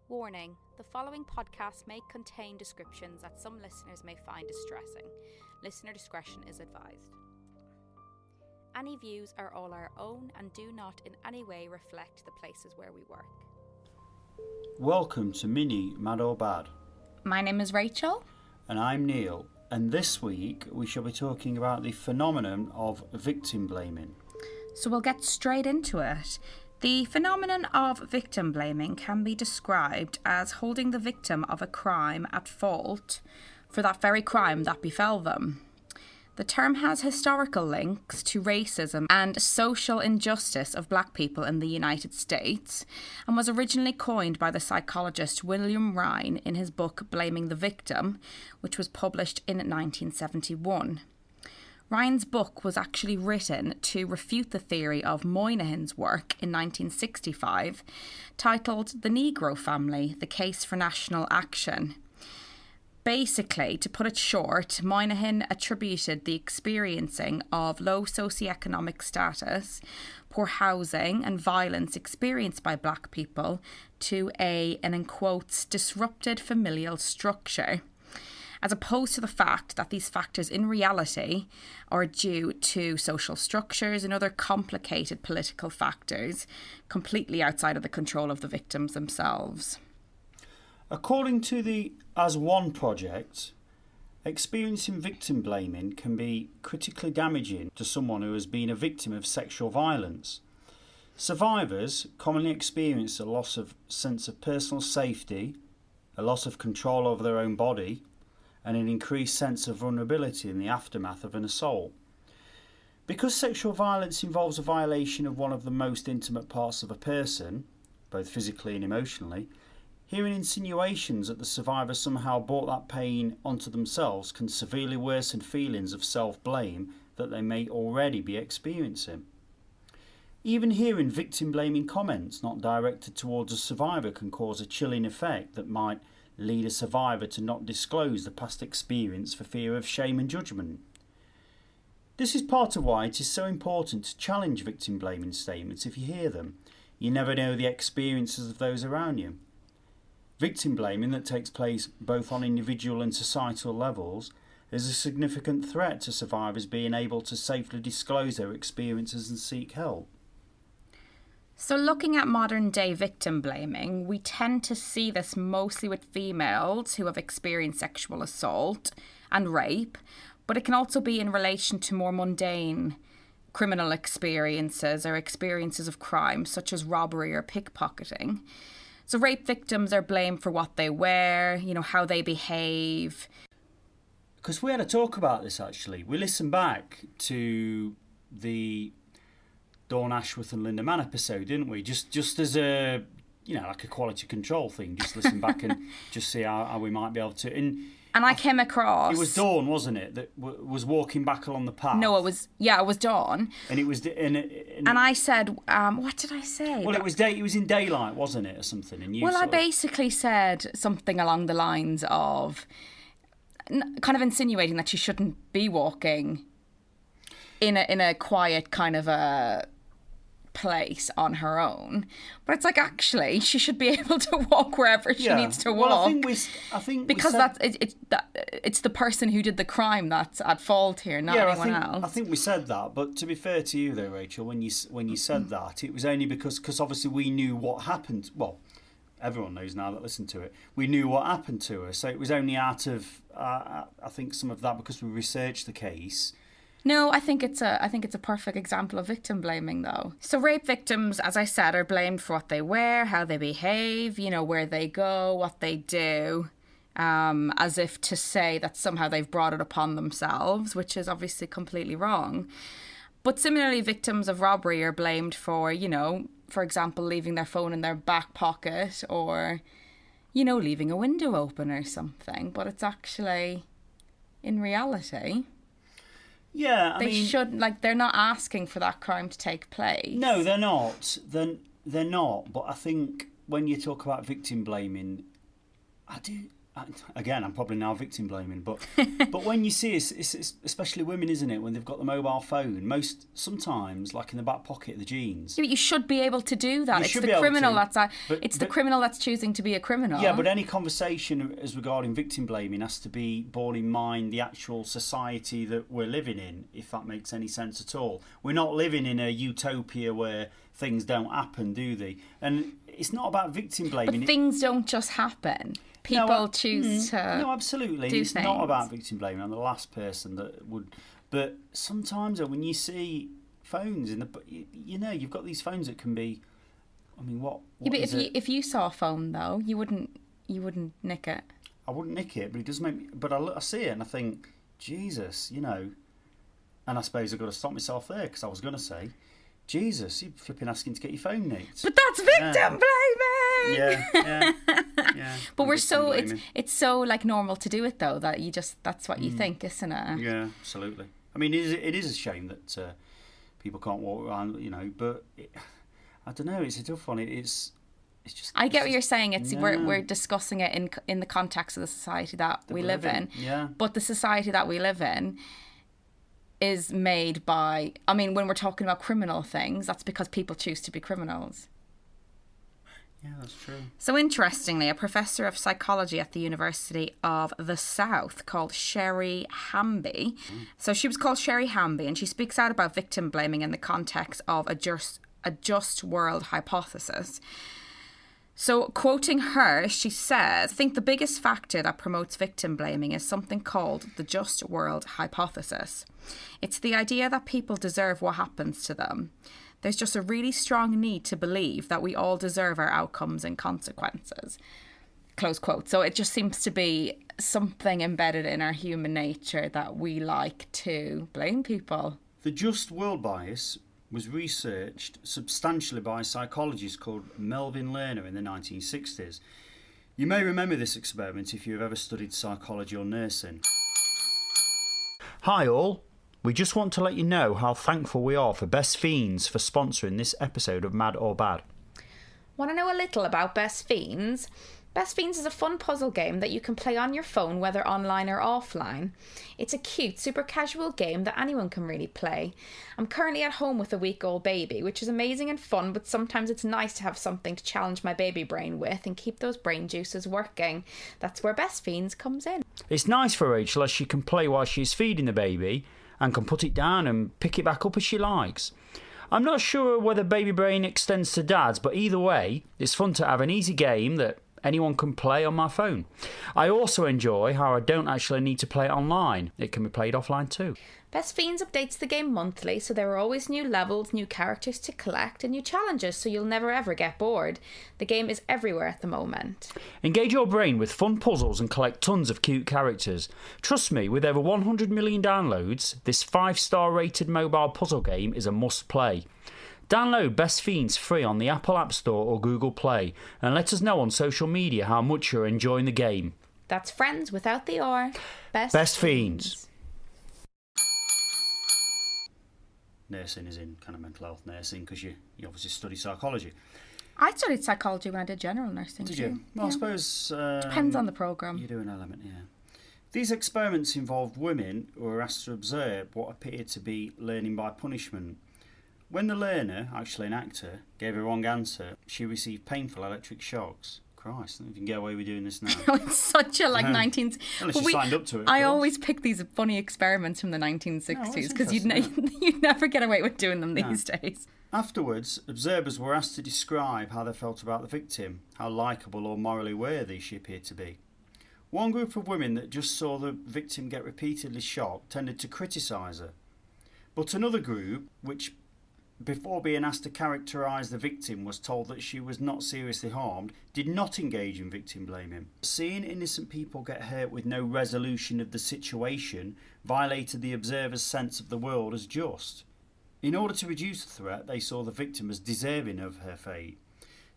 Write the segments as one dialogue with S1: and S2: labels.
S1: Warning, the following podcast may contain descriptions that some listeners may find distressing. Listener discretion is advised. Any views are all our own and do not in any way reflect the places where we work.
S2: Welcome to Mini Mad or Bad.
S1: My name is Rachel.
S2: And I'm Neil. And this week we shall be talking about the phenomenon of victim blaming.
S1: So we'll get straight into it. The phenomenon of victim blaming can be described as holding the victim of a crime at fault for that very crime that befell them. The term has historical links to racism and social injustice of black people in the United States and was originally coined by the psychologist William Ryan in his book Blaming the Victim, which was published in 1971. Ryan's book was actually written to refute the theory of Moynihan's work in 1965, titled The Negro Family, The Case for National Action. Basically, to put it short, Moynihan attributed the experiencing of low socioeconomic status, poor housing and violence experienced by black people to and in quotes, disrupted familial structure, as opposed to the fact that these factors in reality are due to social structures and other complicated political factors completely outside of the control of the victims themselves.
S2: According to the As One project, experiencing victim blaming can be critically damaging to someone who has been a victim of sexual violence. Survivors commonly experience a loss of sense of personal safety, a loss of control over their own body, and an increased sense of vulnerability in the aftermath of an assault. Because sexual violence involves a violation of one of the most intimate parts of a person, both physically and emotionally, hearing insinuations that the survivor somehow brought that pain onto themselves can severely worsen feelings of self-blame that they may already be experiencing. Even hearing victim-blaming comments not directed towards a survivor can cause a chilling effect that might lead a survivor to not disclose the past experience for fear of shame and judgment. This is part of why it is so important to challenge victim-blaming statements if you hear them. You never know the experiences of those around you. Victim blaming that takes place both on individual and societal levels is a significant threat to survivors being able to safely disclose their experiences and seek help.
S1: So looking at modern day victim blaming, we tend to see this mostly with females who have experienced sexual assault and rape, but it can also be in relation to more mundane criminal experiences or experiences of crime such as robbery or pickpocketing. So rape victims are blamed for what they wear, how they behave.
S2: Because we had a talk about this actually. We listened back to the Dawn Ashworth and Linda Mann episode, didn't we? Just as a, like a quality control thing. Just listen back and just see how we might be able to.
S1: And I came across...
S2: It was Dawn, wasn't it, that was walking back along the path?
S1: No, it was Dawn.
S2: And it was...
S1: And I said, what did I say?
S2: Well, it was in daylight, wasn't it, or something? And
S1: I basically said something along the lines of... kind of insinuating that she shouldn't be walking in a quiet kind of a place on her own, but it's like actually she should be able to walk wherever she needs to walk.
S2: Well, I think
S1: because it's the person who did the crime that's at fault here, not anyone else.
S2: I think we said that, but to be fair to you though, Rachel, when you said that, it was only because obviously we knew what happened. Well, everyone knows now that listened to it. We knew what happened to her, so it was only out of I think some of that because we researched the case.
S1: No, I think it's a perfect example of victim blaming though. So rape victims, as I said, are blamed for what they wear, how they behave, where they go, what they do, as if to say that somehow they've brought it upon themselves, which is obviously completely wrong. But similarly, victims of robbery are blamed for, for example, leaving their phone in their back pocket or, leaving a window open or something. But it's actually, in reality...
S2: Yeah,
S1: they're not asking for that crime to take place.
S2: No, they're not. They're not. But I think when you talk about victim blaming, again, I'm probably now victim blaming, but when you see it's especially women, isn't it? When they've got the mobile phone, sometimes like in the back pocket of the jeans.
S1: You should be able to do that.
S2: You
S1: It's
S2: should
S1: the
S2: be able
S1: criminal
S2: to,
S1: it's the criminal that's choosing to be a criminal.
S2: Yeah, but any conversation as regarding victim blaming has to be borne in mind the actual society that we're living in, if that makes any sense at all. We're not living in a utopia where things don't happen, do they? And it's not about victim blaming.
S1: But things don't just happen. People choose to.
S2: No, absolutely.
S1: Do
S2: it's
S1: things.
S2: Not about victim blaming. I'm the last person that would. But sometimes when you see phones in the, you've got these phones that can be. I mean, what
S1: Yeah, but
S2: is it?
S1: if you saw a phone though, you wouldn't nick it.
S2: I wouldn't nick it, but it does make me. But I see it and I think, Jesus, And I suppose I've got to stop myself there because I was going to say, Jesus, you're flipping asking to get your phone nicked.
S1: But that's victim blaming.
S2: Yeah.
S1: But we're so it's so like normal to do it though that that's what you think, isn't it?
S2: Yeah, absolutely. I mean, it is a shame that people can't walk around, But I don't know. It's a tough one. It's just.
S1: I get what you're saying. We're discussing it in the context of the society that we live in.
S2: Yeah.
S1: But the society that we live in is made by. I mean, when we're talking about criminal things, that's because people choose to be criminals.
S2: Yeah, that's true.
S1: So interestingly, a professor of psychology at the University of the South called Sherry Hamby. So she was called Sherry Hamby, and she speaks out about victim blaming in the context of a just world hypothesis. So quoting her, she says, I think the biggest factor that promotes victim blaming is something called the just world hypothesis. It's the idea that people deserve what happens to them. There's just a really strong need to believe that we all deserve our outcomes and consequences. Close quote. So it just seems to be something embedded in our human nature that we like to blame people.
S2: The just world bias was researched substantially by a psychologist called Melvin Lerner in the 1960s. You may remember this experiment if you've ever studied psychology or nursing. Hi all. We just want to let you know how thankful we are for Best Fiends for sponsoring this episode of Mad or Bad.
S1: Want to know a little about Best Fiends? Best Fiends is a fun puzzle game that you can play on your phone, whether online or offline. It's a cute, super casual game that anyone can really play. I'm currently at home with a week-old baby, which is amazing and fun, but sometimes it's nice to have something to challenge my baby brain with and keep those brain juices working. That's where Best Fiends comes in.
S2: It's nice for Rachel as she can play while she's feeding the baby and can put it down and pick it back up as she likes. I'm not sure whether baby brain extends to dads, but either way, it's fun to have an easy game that anyone can play on my phone. I also enjoy how I don't actually need to play it online. It can be played offline too.
S1: Best Fiends updates the game monthly, so there are always new levels, new characters to collect, and new challenges, so you'll never ever get bored. The game is everywhere at the moment.
S2: Engage your brain with fun puzzles and collect tons of cute characters. Trust me, with over 100 million downloads, this 5-star rated mobile puzzle game is a must play. Download Best Fiends free on the Apple App Store or Google Play and let us know on social media how much you're enjoying the game.
S1: That's friends without the R.
S2: Best Fiends. Nursing is in kind of mental health nursing because you obviously study psychology.
S1: I studied psychology when I did general nursing.
S2: Did you? Well, yeah. I suppose...
S1: depends on the programme.
S2: You do an element, yeah. These experiments involved women who were asked to observe what appeared to be learning by punishment. When the learner, actually an actor, gave a wrong answer, she received painful electric shocks. Christ, I don't know if you can get away with doing this now.
S1: It's such a 19th.
S2: Unless you signed up to it.
S1: I always pick these funny experiments from the 1960s because you'd never get away with doing them these days.
S2: Afterwards, observers were asked to describe how they felt about the victim, how likeable or morally worthy she appeared to be. One group of women that just saw the victim get repeatedly shot tended to criticise her. But another group, which before being asked to characterise the victim was told that she was not seriously harmed, did not engage in victim blaming. Seeing innocent people get hurt with no resolution of the situation violated the observer's sense of the world as just. In order to reduce the threat, they saw the victim as deserving of her fate.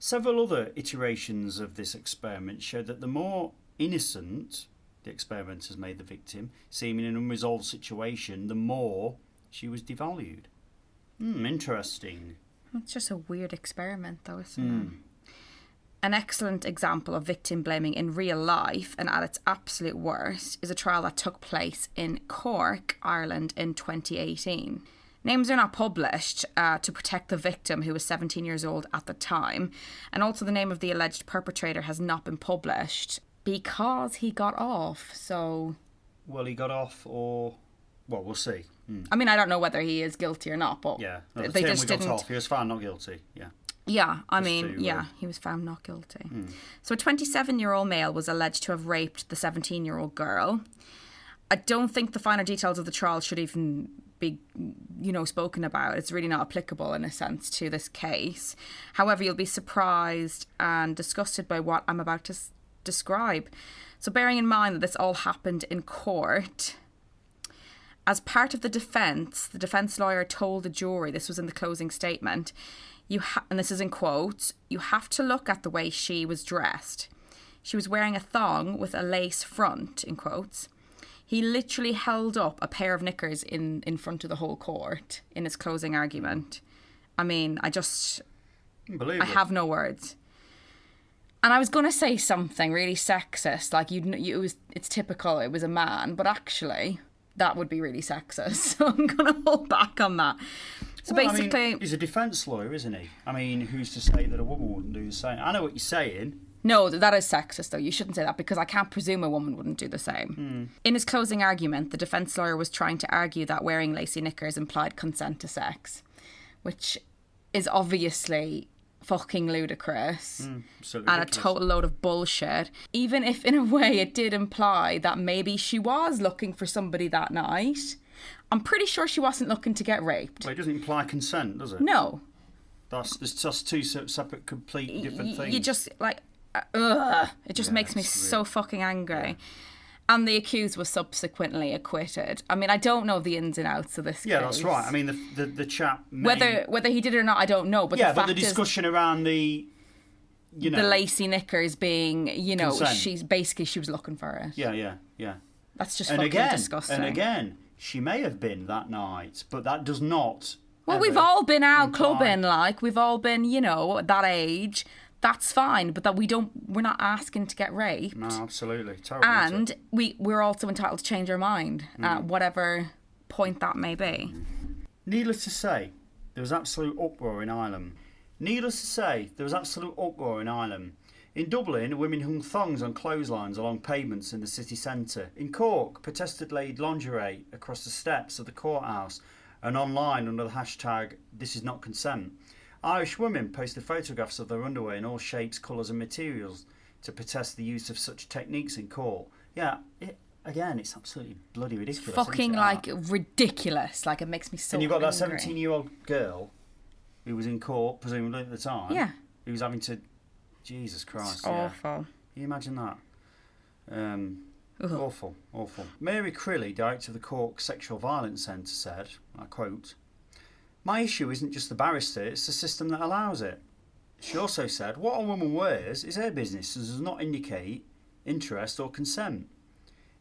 S2: Several other iterations of this experiment showed that the more innocent the experimenters made the victim, seeming an unresolved situation, the more she was devalued. Interesting.
S1: It's just a weird experiment, though, isn't it? An excellent example of victim blaming in real life and at its absolute worst is a trial that took place in Cork, Ireland in 2018. Names are not published to protect the victim, who was 17 years old at the time, and also the name of the alleged perpetrator has not been published because he got off. So,
S2: well, he got off, or well, we'll see.
S1: I mean, I don't know whether he is guilty or not, but
S2: Yeah,
S1: they just didn't.
S2: Off. He was found not guilty. Yeah.
S1: Yeah, I mean, he was found not guilty. So a 27-year-old male was alleged to have raped the 17-year-old girl. I don't think the finer details of the trial should even be, spoken about. It's really not applicable in a sense to this case. However, you'll be surprised and disgusted by what I'm about to describe. So bearing in mind that this all happened in court, as part of the defence lawyer told the jury, this was in the closing statement, and this is in quotes, "You have to look at the way she was dressed. She was wearing a thong with a lace front," in quotes. He literally held up a pair of knickers in front of the whole court in his closing argument. I mean, I have no words. And I was going to say something really sexist, like it's typical, it was a man, but actually that would be really sexist. So I'm going to hold back on that. So basically,
S2: he's a defence lawyer, isn't he? I mean, who's to say that a woman wouldn't do the same? I know what you're saying.
S1: No, that is sexist, though. You shouldn't say that, because I can't presume a woman wouldn't do the same. In his closing argument, the defence lawyer was trying to argue that wearing lacy knickers implied consent to sex, which is obviously fucking ludicrous and a total load of bullshit. Even if, in a way, it did imply that maybe she was looking for somebody that night, I'm pretty sure she wasn't looking to get raped.
S2: Well, it doesn't imply consent, does it?
S1: No.
S2: It's just two separate, complete different things.
S1: You just, it just makes me so fucking angry. Yeah. And the accused was subsequently acquitted. I mean, I don't know the ins and outs of this case.
S2: Yeah, that's right. I mean, the chap...
S1: Whether he did it or not, I don't know. But
S2: the discussion around the
S1: lacy knickers being,
S2: consent.
S1: she was looking for it.
S2: Yeah.
S1: That's just fucking disgusting.
S2: And again, she may have been that night, but that does not...
S1: Well, we've all been out clubbing, we've all been, at that age. That's fine, but that we're not asking to get raped.
S2: No, absolutely. Totally.
S1: And we're also entitled to change our mind at whatever point that may be.
S2: Needless to say, there was absolute uproar in Ireland. In Dublin, women hung thongs on clotheslines along pavements in the city centre. In Cork, protesters laid lingerie across the steps of the courthouse and online under the hashtag #ThisIsNotConsent. Irish women posted photographs of their underwear in all shapes, colours and materials to protest the use of such techniques in court. Yeah, it's absolutely bloody ridiculous.
S1: It's fucking, ridiculous. It makes me so
S2: angry. And you've got that
S1: angry.
S2: 17-year-old girl who was in court, presumably at the time.
S1: Yeah.
S2: Who was having to... Jesus Christ.
S1: It's awful.
S2: Can you imagine that? Awful. Mary Crilly, director of the Cork Sexual Violence Centre, said, I quote, "My issue isn't just the barrister, it's the system that allows it." She also said, "What a woman wears is her business and does not indicate interest or consent.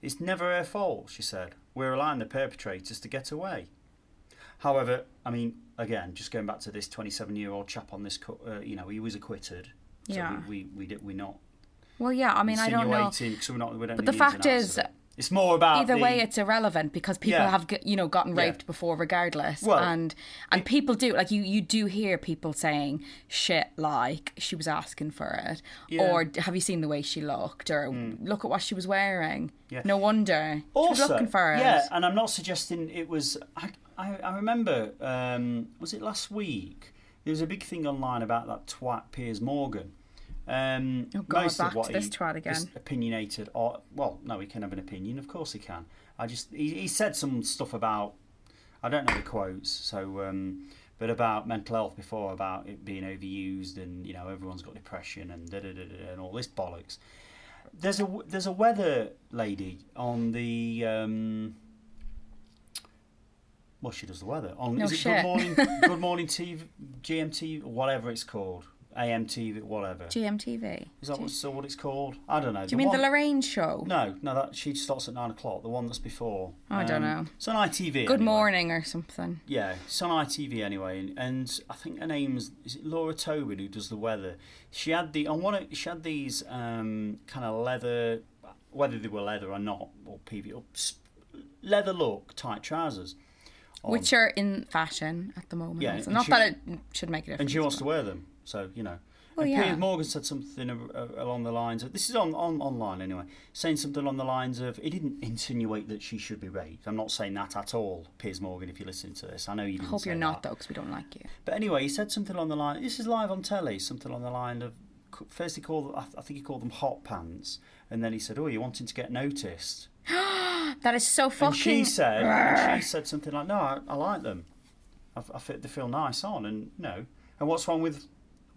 S2: It's never her fault," she said. "We're allowing the perpetrators to get away." However, I mean, again, just going back to this 27-year-old chap on this, he was acquitted. So
S1: yeah.
S2: we're not.
S1: Well, yeah, I mean, I don't know. But the fact is,
S2: it's more about
S1: either way, it's irrelevant because people have gotten raped before regardless.
S2: Well,
S1: and people do, you do hear people saying shit like she was asking for it, or have you seen the way she looked, or look at what she was wearing. Yeah. No wonder
S2: also,
S1: she was looking for it.
S2: Yeah, and I'm not suggesting it was. I remember, was it last week? There was a big thing online about that twat Piers Morgan.
S1: Most of what this twat again.
S2: Is opinionated. Well, no, he can have an opinion. Of course he can. He said some stuff about, I don't know the quotes. So, but about mental health before, about it being overused, and everyone's got depression and and all this bollocks. There's a weather lady on the. Well, she does the weather on.
S1: No
S2: is it
S1: shit.
S2: Good Morning TV, GMT, whatever it's called. AMTV, whatever.
S1: GMTV.
S2: Is that what it's called? I don't know.
S1: Do you mean the Lorraine show?
S2: No, that she starts at 9 o'clock. The one that's before.
S1: Oh, I don't know.
S2: It's on ITV.
S1: Good Morning or something.
S2: Yeah, it's on ITV anyway, and I think her name's is it Laura Tobin who does the weather. She had these kind of leather, whether they were leather or not, or leather look tight trousers.
S1: Which are in fashion at the moment.
S2: Yeah,
S1: so not that it should make a difference.
S2: And she wants to wear them, so, you know.
S1: Well,
S2: and Piers Morgan said something along the lines of, this is online anyway, saying something along the lines of, he didn't insinuate that she should be raped. I'm not saying that at all, Piers Morgan, if you're listening to this. I know you didn't. I
S1: hope you're not, though, because we don't like you.
S2: But anyway, he said something along the line, this is live on telly, something along the line of, first I think he called them hot pants, and then he said, oh, you're wanting to get noticed.
S1: That is so fucking...
S2: And she said something like, no, I like them. They feel nice on, and, you know, and what's wrong with...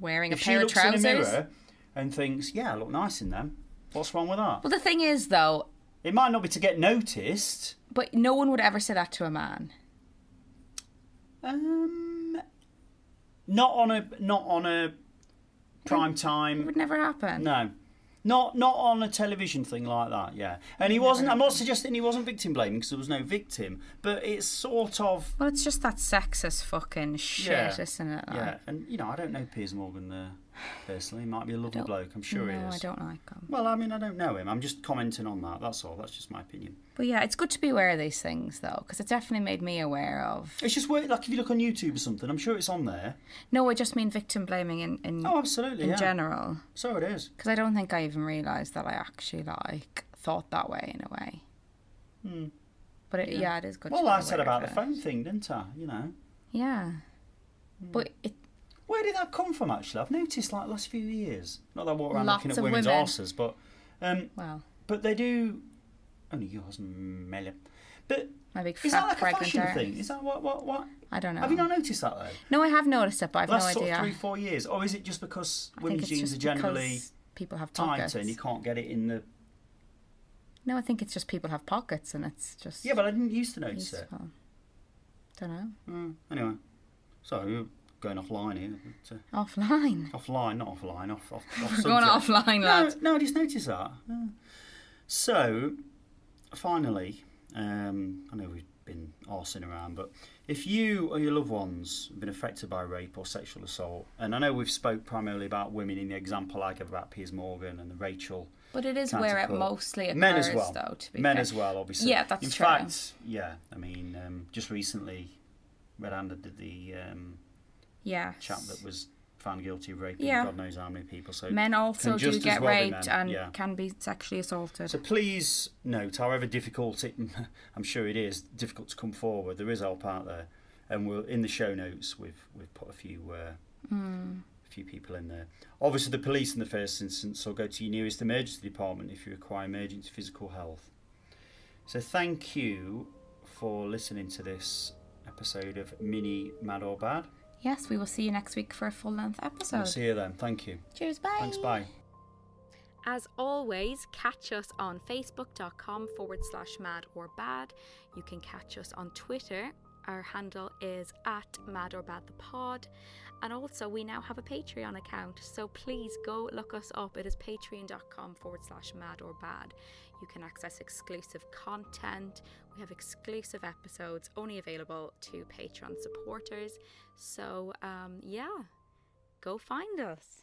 S1: Wearing a pair of trousers?
S2: If she looks in a mirror and thinks, yeah, I look nice in them, what's wrong with that?
S1: Well, the thing is, though...
S2: It might not be to get noticed.
S1: But no one would ever say that to a man.
S2: Not on a prime time...
S1: It would never happen.
S2: No. Not on a television thing like that, yeah. And he wasn't... I'm not suggesting he wasn't victim blaming because there was no victim, but it's sort of...
S1: Well, it's just that sexist fucking shit, isn't it?
S2: Yeah, and, you know, I don't know Piers Morgan personally. He might be a lovely bloke, I'm sure he is.
S1: No, I don't like him.
S2: Well, I mean, I don't know him. I'm just commenting on that, that's all. That's just my opinion.
S1: But yeah, it's good to be aware of these things, though, because it definitely made me aware of...
S2: It's just weird, like if you look on YouTube or something, I'm sure it's on there.
S1: No, I just mean victim blaming in
S2: oh, absolutely,
S1: in general.
S2: So it is.
S1: Because I don't think I even realised that I actually, like, thought that way in a way. But it is good to be aware.
S2: Well, I said about the phone thing, didn't I? You know?
S1: Yeah. But it...
S2: Where did that come from, actually? I've noticed, like, last few years. Not that I walk around
S1: Lots
S2: looking at
S1: of
S2: women's
S1: women.
S2: arses, but...
S1: well...
S2: But they do... Only yours, Melly. But
S1: my big
S2: is that like a
S1: pregnant
S2: fashion
S1: arse.
S2: thing? Is that what?
S1: I don't know.
S2: Have you not noticed that, though?
S1: No, I have noticed it, but I've
S2: last
S1: no idea.
S2: Last sort of 3-4 years? Or is it just because women's jeans are generally
S1: people have pockets
S2: tighter and you can't get it in the...
S1: No, I think it's just people have pockets and it's just...
S2: Yeah, but I didn't used to notice it.
S1: Don't know.
S2: Anyway, so you're going offline here. But,
S1: offline?
S2: Offline, not offline. Off
S1: going offline, lad.
S2: No, I just noticed that. So, finally, I know we've been arsing around, but if you or your loved ones have been affected by rape or sexual assault, and I know we've spoke primarily about women in the example I gave about Piers Morgan and the Rachel...
S1: But it is where it mostly occurs,
S2: men as well.
S1: Though, to be
S2: men
S1: fair.
S2: as well, obviously.
S1: Yeah, that's true.
S2: In fact, yeah, I mean, just recently, Red Handed did the chap that was found guilty of raping God knows how many people. So
S1: men also do get raped and
S2: yeah.
S1: can be sexually assaulted.
S2: So please note, however difficult it, I'm sure it is, difficult to come forward, there is help out there. And we'll in the show notes, we've put a few people in there. Obviously, the police in the first instance will go to your nearest emergency department if you require emergency physical health. So thank you for listening to this episode of Mini Mad or Bad.
S1: Yes, we will see you next week for a full-length episode.
S2: We'll see you then. Thank you.
S1: Cheers, bye.
S2: Thanks, bye.
S1: As always, catch us on facebook.com/mad or bad. You can catch us on Twitter. Our handle is @madorbadthepod. And also, we now have a Patreon account, so please go look us up. It is patreon.com/mad or bad. You can access exclusive content. We have exclusive episodes only available to Patreon supporters. So, go find us.